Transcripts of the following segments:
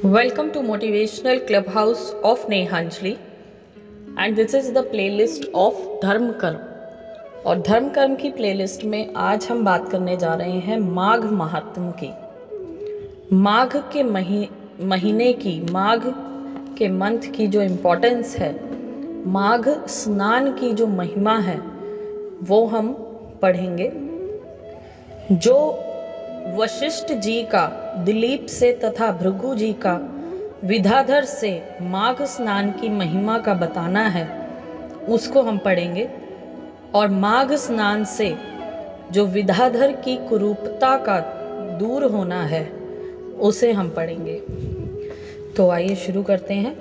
Welcome to Motivational Clubhouse of Nehanjali and this is the playlist of धर्म कर्म। और धर्म कर्म की प्लेलिस्ट में आज हम बात करने जा रहे हैं माघ महात्म की। माघ के महीने की, माघ के मंथ की जो इम्पोर्टेंस है, माघ स्नान की जो महिमा है वो हम पढ़ेंगे। जो वशिष्ठ जी का दिलीप से तथा भृगु जी का विद्याधर से माघ स्नान की महिमा का बताना है उसको हम पढ़ेंगे। और माघ स्नान से जो विद्याधर की कुरूपता का दूर होना है उसे हम पढ़ेंगे। तो आइए शुरू करते हैं।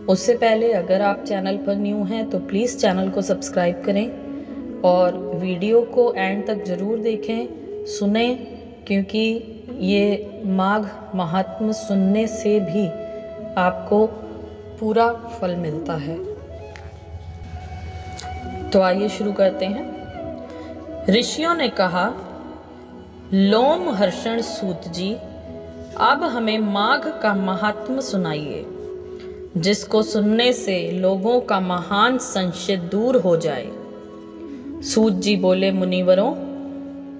उससे पहले अगर आप चैनल पर न्यू हैं तो प्लीज़ चैनल को सब्सक्राइब करें और वीडियो को एंड तक ज़रूर देखें, सुने, क्योंकि ये माघ महात्म सुनने से भी आपको पूरा फल मिलता है। तो आइए शुरू करते हैं। ऋषियों ने कहा, लोम हर्षण सूत जी, अब हमें माघ का महात्म सुनाइए, जिसको सुनने से लोगों का महान संशय दूर हो जाए। सूत जी बोले, मुनिवरों,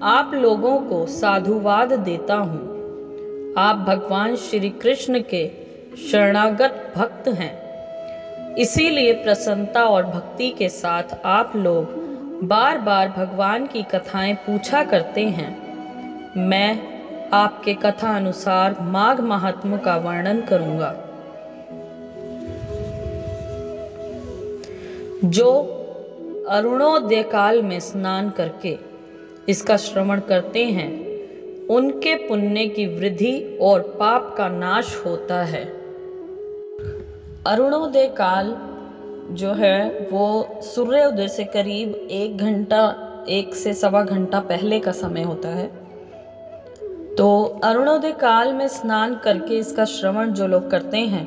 आप लोगों को साधुवाद देता हूँ। आप भगवान श्री कृष्ण के शरणागत भक्त हैं, इसीलिए प्रसन्नता और भक्ति के साथ आप लोग बार बार भगवान की कथाएं पूछा करते हैं। मैं आपके कथा अनुसार माघ महात्म का वर्णन करूँगा। जो अरुणोदय काल में स्नान करके इसका श्रवण करते हैं, उनके पुण्य की वृद्धि और पाप का नाश होता है। अरुणोदय काल जो है वो सूर्योदय से करीब 1 घंटा, 1 से सवा घंटा पहले का समय होता है। तो अरुणोदय काल में स्नान करके इसका श्रवण जो लोग करते हैं,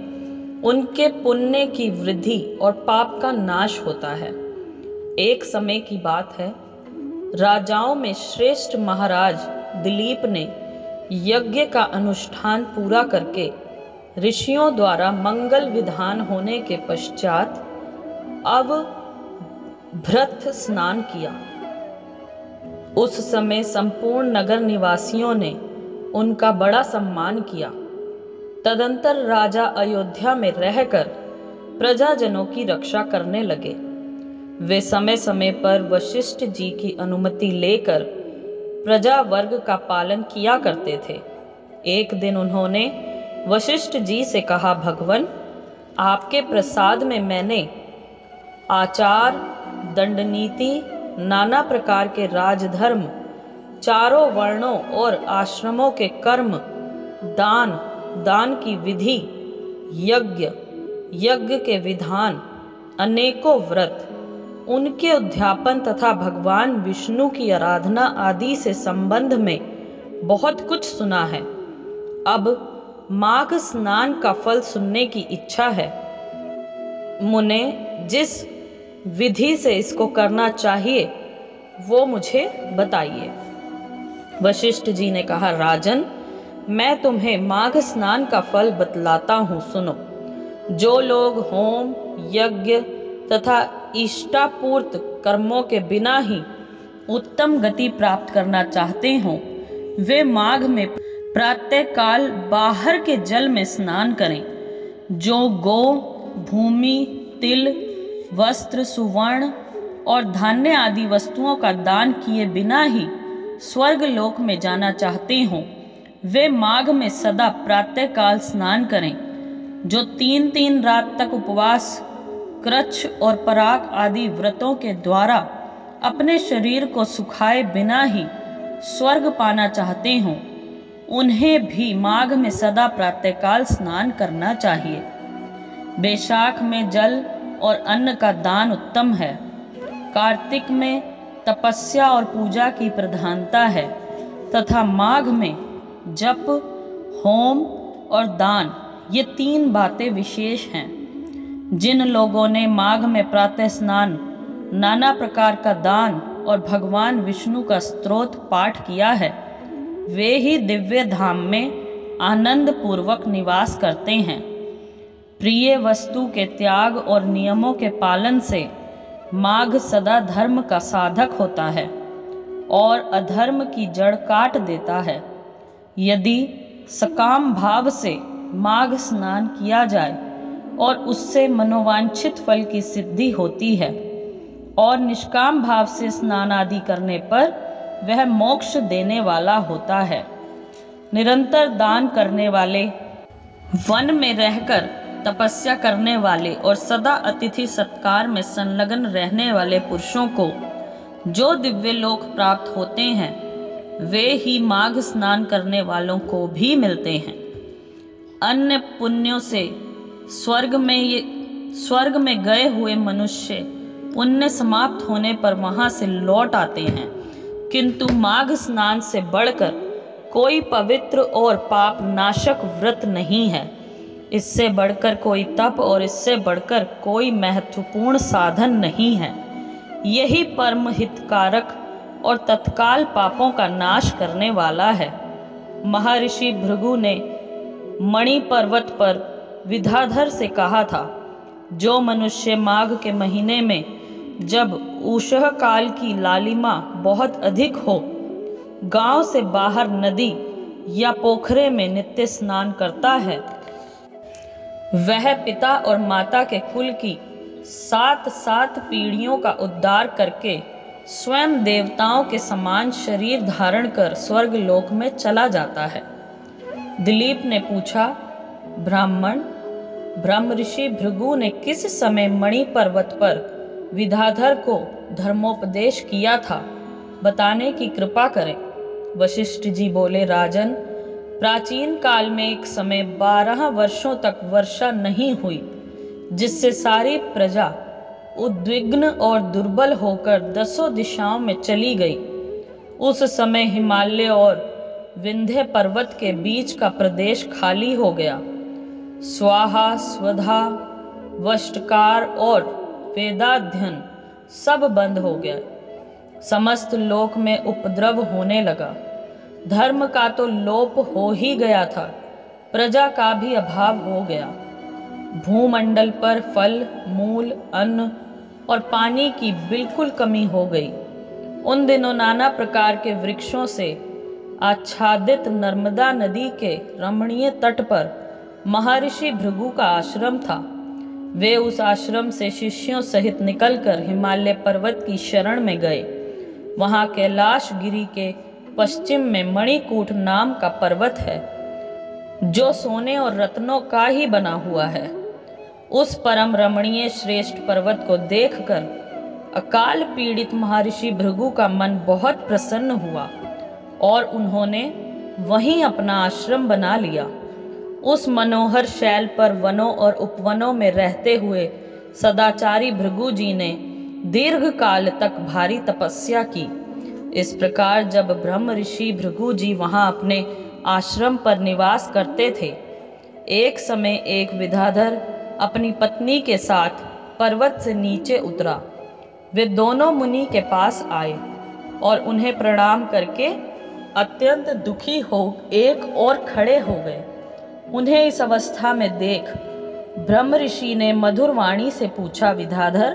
उनके पुण्य की वृद्धि और पाप का नाश होता है। एक समय की बात है, राजाओं में श्रेष्ठ महाराज दिलीप ने यज्ञ का अनुष्ठान पूरा करके ऋषियों द्वारा मंगल विधान होने के पश्चात अब भृत स्नान किया। उस समय संपूर्ण नगर निवासियों ने उनका बड़ा सम्मान किया। तदंतर राजा अयोध्या में रहकर प्रजाजनों की रक्षा करने लगे। वे समय समय पर वशिष्ठ जी की अनुमति लेकर प्रजा वर्ग का पालन किया करते थे। एक दिन उन्होंने वशिष्ठ जी से कहा, भगवन, आपके प्रसाद में मैंने आचार, दंडनीति, नाना प्रकार के राजधर्म, चारों वर्णों और आश्रमों के कर्म, दान की विधि, यज्ञ के विधान, अनेकों व्रत, उनके उद्यापन तथा भगवान विष्णु की आराधना आदि से संबंध में बहुत कुछ सुना है। अब माघ स्नान का फल सुनने की इच्छा है। मुने, जिस विधि से इसको करना चाहिए वो मुझे बताइए। वशिष्ठ जी ने कहा, राजन, मैं तुम्हें माघ स्नान का फल बतलाता हूँ, सुनो। जो लोग होम, यज्ञ तथा इष्टापूर्त कर्मों के बिना ही उत्तम गति प्राप्त करना चाहते हों, वे माघ में प्रातः काल बाहर के जल में स्नान करें। जो गो, भूमि, तिल, वस्त्र, सुवर्ण और धान्य आदि वस्तुओं का दान किए बिना ही स्वर्ग लोक में जाना चाहते हों, वे माघ में सदा प्रातः काल स्नान करें। जो 3-3 रात तक उपवास, कृच्छ और पराग आदि व्रतों के द्वारा अपने शरीर को सुखाए बिना ही स्वर्ग पाना चाहते हों, उन्हें भी माघ में सदा प्रातःकाल स्नान करना चाहिए। बैशाख में जल और अन्न का दान उत्तम है। कार्तिक में तपस्या और पूजा की प्रधानता है तथा माघ में जप, होम और दान, ये 3 बातें विशेष हैं। जिन लोगों ने माघ में प्रातः स्नान, नाना प्रकार का दान और भगवान विष्णु का स्तोत्र पाठ किया है, वे ही दिव्य धाम में आनंद पूर्वक निवास करते हैं। प्रिय वस्तु के त्याग और नियमों के पालन से माघ सदा धर्म का साधक होता है और अधर्म की जड़ काट देता है। यदि सकाम भाव से माघ स्नान किया जाए और उससे मनोवांछित फल की सिद्धि होती है, और निष्काम भाव से स्नान आदि करने पर वह मोक्ष देने वाला होता है। निरंतर दान करने वाले, वन में रहकर तपस्या करने वाले और सदा अतिथि सत्कार में संलग्न रहने वाले पुरुषों को जो दिव्य लोक प्राप्त होते हैं, वे ही माघ स्नान करने वालों को भी मिलते हैं। अन्य पुण्यों से स्वर्ग में गए हुए मनुष्य पुण्य समाप्त होने पर वहां से लौट आते हैं, किंतु माघ स्नान से बढ़कर कोई पवित्र और पाप नाशक व्रत नहीं है। इससे बढ़कर कोई तप और इससे बढ़कर कोई महत्वपूर्ण साधन नहीं है। यही परम हितकारक और तत्काल पापों का नाश करने वाला है। महर्षि भृगु ने मणि पर्वत पर विद्याधर से कहा था, जो मनुष्य माघ के महीने में, जब उषः काल की लालिमा बहुत अधिक हो, गांव से बाहर नदी या पोखरे में नित्य स्नान करता है, वह पिता और माता के कुल की 7 पीढ़ियों का उद्धार करके स्वयं देवताओं के समान शरीर धारण कर स्वर्ग लोक में चला जाता है। दिलीप ने पूछा, ब्राह्मण, ब्रह्म ऋषि भृगु ने किस समय मणि पर्वत पर विद्याधर को धर्मोपदेश किया था, बताने की कृपा करें। वशिष्ठ जी बोले, राजन, प्राचीन काल में एक समय 12 वर्षों तक वर्षा नहीं हुई, जिससे सारी प्रजा उद्विग्न और दुर्बल होकर 10 दिशाओं में चली गई। उस समय हिमालय और विंध्य पर्वत के बीच का प्रदेश खाली हो गया। स्वाहा, स्वधा, वष्टकार और वेदाध्ययन सब बंद हो गया। समस्त लोक में उपद्रव होने लगा। धर्म का तो लोप हो ही गया था, प्रजा का भी अभाव हो गया। भूमंडल पर फल, मूल, अन्न और पानी की बिल्कुल कमी हो गई। उन दिनों नाना प्रकार के वृक्षों से आच्छादित नर्मदा नदी के रमणीय तट पर महर्षि भृगु का आश्रम था। वे उस आश्रम से शिष्यों सहित निकलकर हिमालय पर्वत की शरण में गए। वहां कैलाश गिरी के पश्चिम में मणिकूट नाम का पर्वत है, जो सोने और रत्नों का ही बना हुआ है। उस परम रमणीय श्रेष्ठ पर्वत को देखकर अकाल पीड़ित महर्षि भृगु का मन बहुत प्रसन्न हुआ और उन्होंने वहीं अपना आश्रम बना लिया। उस मनोहर शैल पर वनों और उपवनों में रहते हुए सदाचारी भृगु जी ने दीर्घ काल तक भारी तपस्या की। इस प्रकार जब ब्रह्म ऋषि भृगु जी वहां अपने आश्रम पर निवास करते थे, एक समय एक विद्याधर अपनी पत्नी के साथ पर्वत से नीचे उतरा। वे दोनों मुनि के पास आए और उन्हें प्रणाम करके अत्यंत दुखी हो एक और खड़े हो गए। उन्हें इस अवस्था में देख ब्रह्म ऋषि ने मधुर वाणी से पूछा, विद्याधर,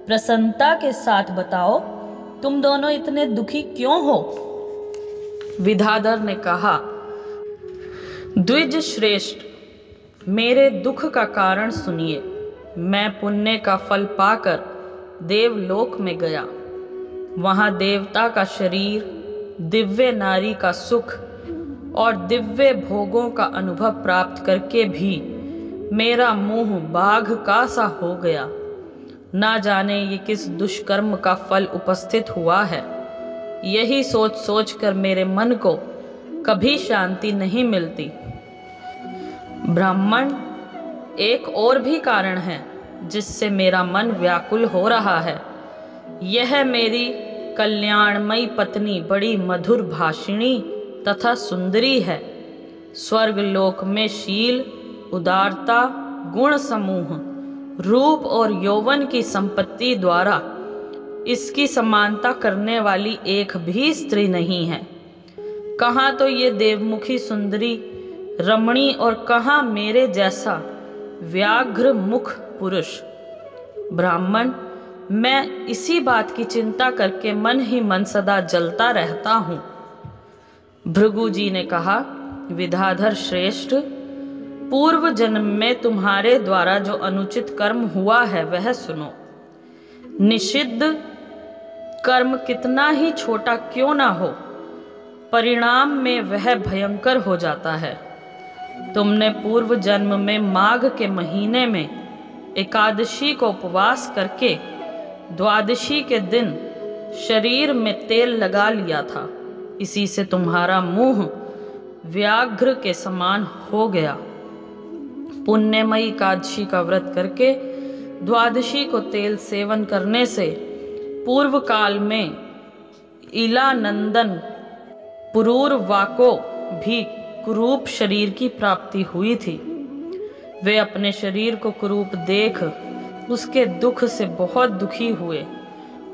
प्रसन्नता के साथ बताओ, तुम दोनों इतने दुखी क्यों हो? विद्याधर ने कहा, द्विज श्रेष्ठ, मेरे दुख का कारण सुनिए। मैं पुण्य का फल पाकर देवलोक में गया। वहां देवता का शरीर, दिव्य नारी का सुख और दिव्य भोगों का अनुभव प्राप्त करके भी मेरा मुंह बाघ का सा हो गया। ना जाने ये किस दुष्कर्म का फल उपस्थित हुआ है। यही सोच सोच कर मेरे मन को कभी शांति नहीं मिलती। ब्राह्मण, एक और भी कारण है जिससे मेरा मन व्याकुल हो रहा है। यह मेरी कल्याणमयी पत्नी बड़ी मधुर भाषिणी तथा सुंदरी है। स्वर्ग लोक में शील, उदारता, गुण समूह, रूप और यौवन की संपत्ति द्वारा इसकी समानता करने वाली एक भी स्त्री नहीं है। कहाँ तो ये देवमुखी सुंदरी रमणी और कहाँ मेरे जैसा व्याघ्र मुख पुरुष। ब्राह्मण, मैं इसी बात की चिंता करके मन ही मन सदा जलता रहता हूँ। भृगु जी ने कहा, विद्याधर श्रेष्ठ, पूर्व जन्म में तुम्हारे द्वारा जो अनुचित कर्म हुआ है वह सुनो। निषिद्ध कर्म कितना ही छोटा क्यों ना हो, परिणाम में वह भयंकर हो जाता है। तुमने पूर्व जन्म में माघ के महीने में एकादशी को उपवास करके द्वादशी के दिन शरीर में तेल लगा लिया था। इसी से तुम्हारा मुंह व्याघ्र के समान हो गया। पुण्यमयी एकादशी का व्रत करके द्वादशी को तेल सेवन करने से पूर्व काल में इलानंदन पुरूरवा को भी कुरूप शरीर की प्राप्ति हुई थी। वे अपने शरीर को कुरूप देख उसके दुख से बहुत दुखी हुए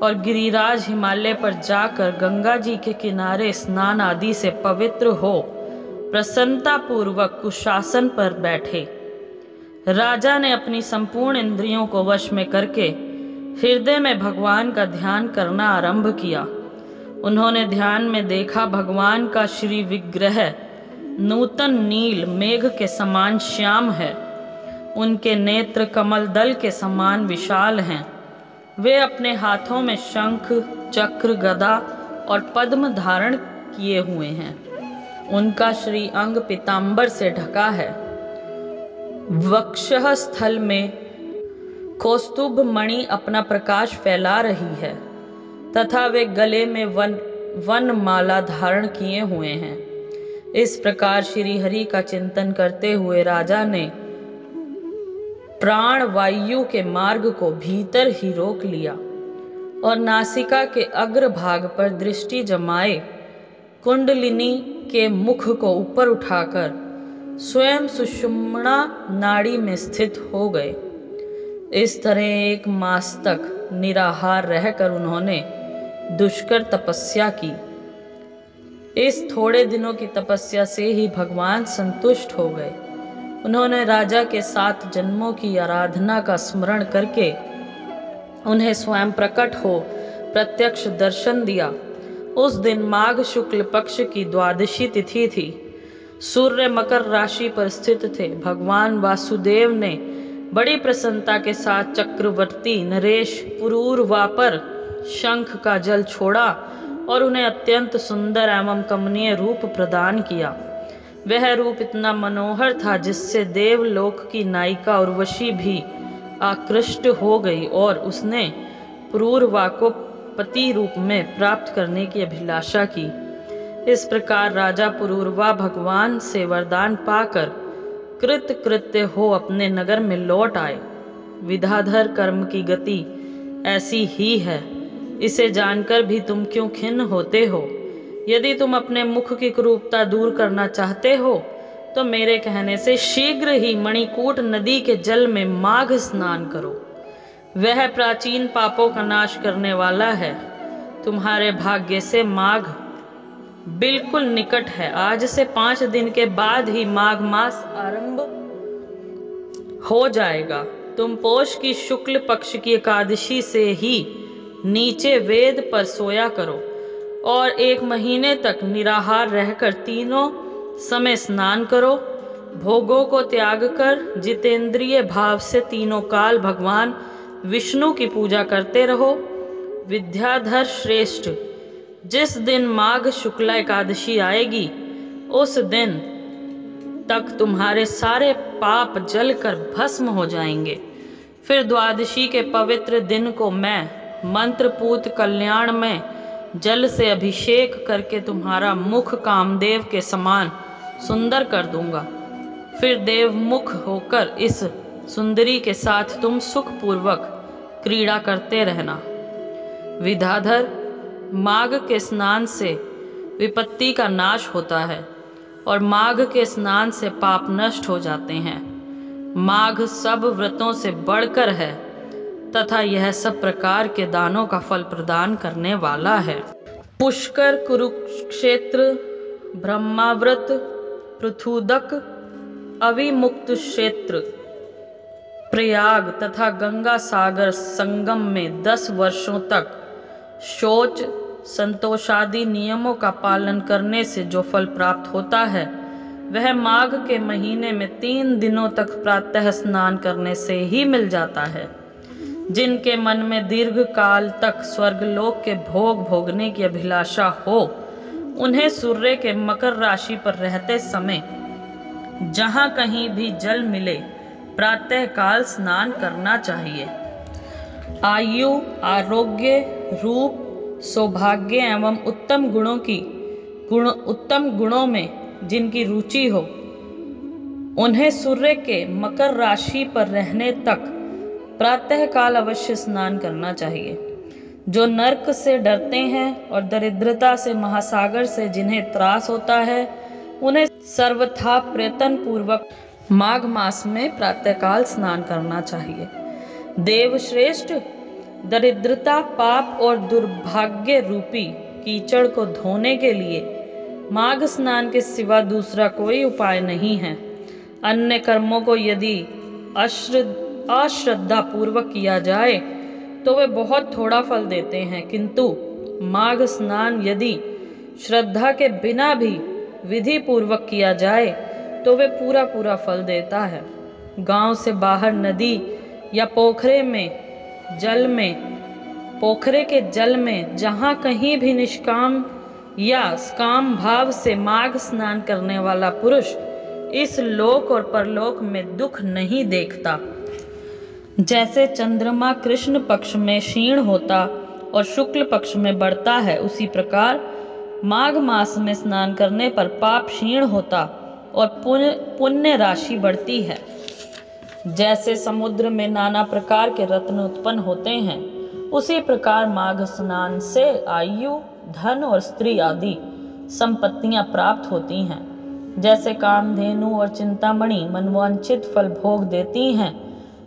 और गिरिराज हिमालय पर जाकर गंगा जी के किनारे स्नान आदि से पवित्र हो प्रसन्नता पूर्वक कुशासन पर बैठे। राजा ने अपनी संपूर्ण इंद्रियों को वश में करके हृदय में भगवान का ध्यान करना आरंभ किया। उन्होंने ध्यान में देखा भगवान का श्री विग्रह नूतन नील मेघ के समान श्याम है। उनके नेत्र कमल दल के समान विशाल हैं। वे अपने हाथों में शंख, चक्र, गदा और पद्म धारण किए हुए हैं। उनका श्री अंग पीतांबर से ढका है। वक्षः स्थल में कौस्तुभ मणि अपना प्रकाश फैला रही है तथा वे गले में वन माला धारण किए हुए हैं। इस प्रकार श्री हरि का चिंतन करते हुए राजा ने प्राण वायु के मार्ग को भीतर ही रोक लिया और नासिका के अग्र भाग पर दृष्टि जमाए कुंडलिनी के मुख को ऊपर उठाकर स्वयं सुषुम्ना नाड़ी में स्थित हो गए। इस तरह 1 मास तक निराहार रहकर उन्होंने दुष्कर तपस्या की। इस थोड़े दिनों की तपस्या से ही भगवान संतुष्ट हो गए। उन्होंने राजा के 7 जन्मों की आराधना का स्मरण करके उन्हें स्वयं प्रकट हो प्रत्यक्ष दर्शन दिया। उस दिन माघ शुक्ल पक्ष की द्वादशी तिथि थी। सूर्य मकर राशि पर स्थित थे। भगवान वासुदेव ने बड़ी प्रसन्नता के साथ चक्रवर्ती नरेश पुरूरवा पर शंख का जल छोड़ा और उन्हें अत्यंत सुंदर एवं कमनीय रूप प्रदान किया। वह रूप इतना मनोहर था जिससे देवलोक की नायिका उर्वशी भी आकृष्ट हो गई और उसने पुरूरवा को पति रूप में प्राप्त करने की अभिलाषा की। इस प्रकार राजा पुरूरवा भगवान से वरदान पाकर कृतकृत्य हो अपने नगर में लौट आए। विद्याधर, कर्म की गति ऐसी ही है, इसे जानकर भी तुम क्यों खिन्न होते हो? यदि तुम अपने मुख की कुरूपता दूर करना चाहते हो तो मेरे कहने से शीघ्र ही मणिकूट नदी के जल में माघ स्नान करो। वह प्राचीन पापों का नाश करने वाला है। तुम्हारे भाग्य से माघ बिल्कुल निकट है। आज से 5 दिन के बाद ही माघ मास आरंभ हो जाएगा। तुम पोष की शुक्ल पक्ष की एकादशी से ही नीचे वेद पर सोया करो और 1 महीने तक निराहार रहकर तीनों समय स्नान करो। भोगों को त्याग कर जितेंद्रिय भाव से तीनों काल भगवान विष्णु की पूजा करते रहो। विद्याधर श्रेष्ठ, जिस दिन माघ शुक्ला एकादशी आएगी उस दिन तक तुम्हारे सारे पाप जलकर भस्म हो जाएंगे। फिर द्वादशी के पवित्र दिन को मैं मंत्रपूत कल्याण में जल से अभिषेक करके तुम्हारा मुख कामदेव के समान सुंदर कर दूंगा। फिर देवमुख होकर इस सुंदरी के साथ तुम सुखपूर्वक क्रीड़ा करते रहना। विद्याधर, माघ के स्नान से विपत्ति का नाश होता है और माघ के स्नान से पाप नष्ट हो जाते हैं। माघ सब व्रतों से बढ़कर है तथा यह सब प्रकार के दानों का फल प्रदान करने वाला है। पुष्कर, कुरुक्षेत्र, ब्रह्माव्रत, पृथुदक, अविमुक्त क्षेत्र प्रयाग तथा गंगा सागर संगम में 10 वर्षों तक शौच संतोषादि नियमों का पालन करने से जो फल प्राप्त होता है वह माघ के महीने में 3 दिनों तक प्रातः स्नान करने से ही मिल जाता है। जिनके मन में दीर्घ काल तक स्वर्गलोक के भोग भोगने की अभिलाषा हो, उन्हें सूर्य के मकर राशि पर रहते समय जहाँ कहीं भी जल मिले प्रातः काल स्नान करना चाहिए। आयु, आरोग्य, रूप, सौभाग्य एवं उत्तम गुणों में जिनकी रुचि हो, उन्हें सूर्य के मकर राशि पर रहने तक प्रातः काल अवश्य स्नान करना चाहिए। जो नरक से डरते हैं और दरिद्रता से महासागर से जिन्हें त्रास होता है, उन्हें सर्वथा प्रयत्न पूर्वक माघ मास में प्रातःकाल स्नान करना चाहिए। देवश्रेष्ठ, दरिद्रता, पाप और दुर्भाग्य रूपी कीचड़ को धोने के लिए माघ स्नान के सिवा दूसरा कोई उपाय नहीं है। अन्य कर्मों को यदि अश्रद्धा पूर्वक किया जाए तो वे बहुत थोड़ा फल देते हैं, किंतु माघ स्नान यदि श्रद्धा के बिना भी विधि पूर्वक किया जाए तो वे पूरा फल देता है। गांव से बाहर नदी या पोखरे के जल में जहाँ कहीं भी निष्काम या काम भाव से माघ स्नान करने वाला पुरुष इस लोक और परलोक में दुख नहीं देखता। जैसे चंद्रमा कृष्ण पक्ष में क्षीण होता और शुक्ल पक्ष में बढ़ता है, उसी प्रकार माघ मास में स्नान करने पर पाप क्षीण होता और पुण्य राशि बढ़ती है। जैसे समुद्र में नाना प्रकार के रत्न उत्पन्न होते हैं, उसी प्रकार माघ स्नान से आयु, धन और स्त्री आदि संपत्तियां प्राप्त होती हैं। जैसे कामधेनु और चिंतामणि मनवांछित फल भोग देती हैं,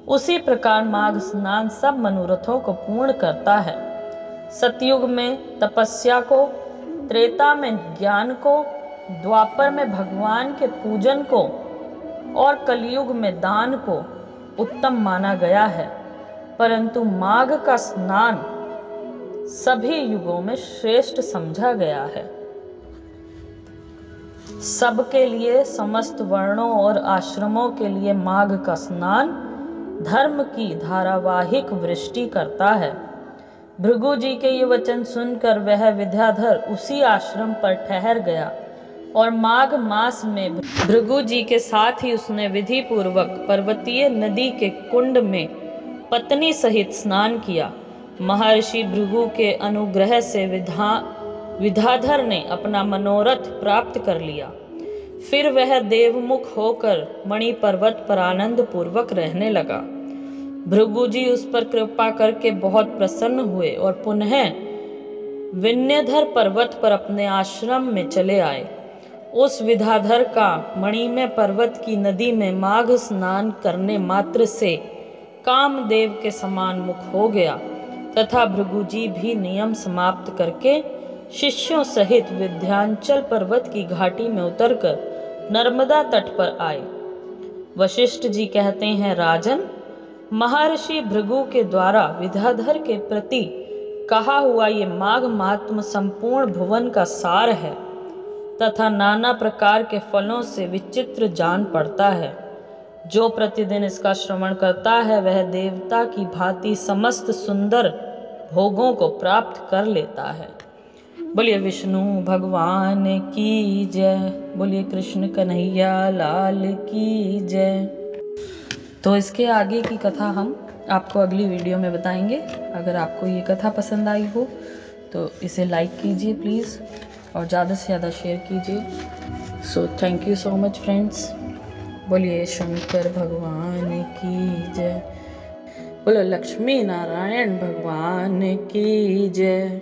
उसी प्रकार माघ स्नान सब मनोरथों को पूर्ण करता है। सतयुग में तपस्या को, त्रेता में ज्ञान को, द्वापर में भगवान के पूजन को और कलयुग में दान को उत्तम माना गया है, परंतु माघ का स्नान सभी युगों में श्रेष्ठ समझा गया है। सबके लिए, समस्त वर्णों और आश्रमों के लिए माघ का स्नान धर्म की धारावाहिक वृष्टि करता है। भृगु जी के ये वचन सुनकर वह विद्याधर उसी आश्रम पर ठहर गया और माघ मास में भृगु जी के साथ ही उसने विधि पूर्वक पर्वतीय नदी के कुंड में पत्नी सहित स्नान किया। महर्षि भृगु के अनुग्रह से विद्याधर ने अपना मनोरथ प्राप्त कर लिया। फिर वह देवमुख होकर मणि पर्वत पर आनंद पूर्वक रहने लगा। भृगु जी उस पर कृपा करके बहुत प्रसन्न हुए और पुनः विन्ध्यधर पर्वत पर अपने आश्रम में चले आए। उस विद्याधर का मणिमय पर्वत की नदी में माघ स्नान करने मात्र से कामदेव के समान मुख हो गया तथा भृगु जी भी नियम समाप्त करके शिष्यों सहित विंध्याचल पर्वत की घाटी में उतरकर नर्मदा तट पर आए। वशिष्ठ जी कहते हैं, राजन, महर्षि भृगु के द्वारा विद्याधर के प्रति कहा हुआ ये माघ महात्म संपूर्ण भुवन का सार है तथा नाना प्रकार के फलों से विचित्र जान पड़ता है। जो प्रतिदिन इसका श्रवण करता है वह देवता की भांति समस्त सुंदर भोगों को प्राप्त कर लेता है। बोलिए विष्णु भगवान की जय, बोलिए कृष्ण कन्हैया लाल की जय। तो इसके आगे की कथा हम आपको अगली वीडियो में बताएंगे। अगर आपको ये कथा पसंद आई हो तो इसे लाइक कीजिए प्लीज़ और ज़्यादा से ज़्यादा शेयर कीजिए। So thank you so much friends. बोलिए शंकर भगवान की जय, बोलो लक्ष्मी नारायण भगवान की जय।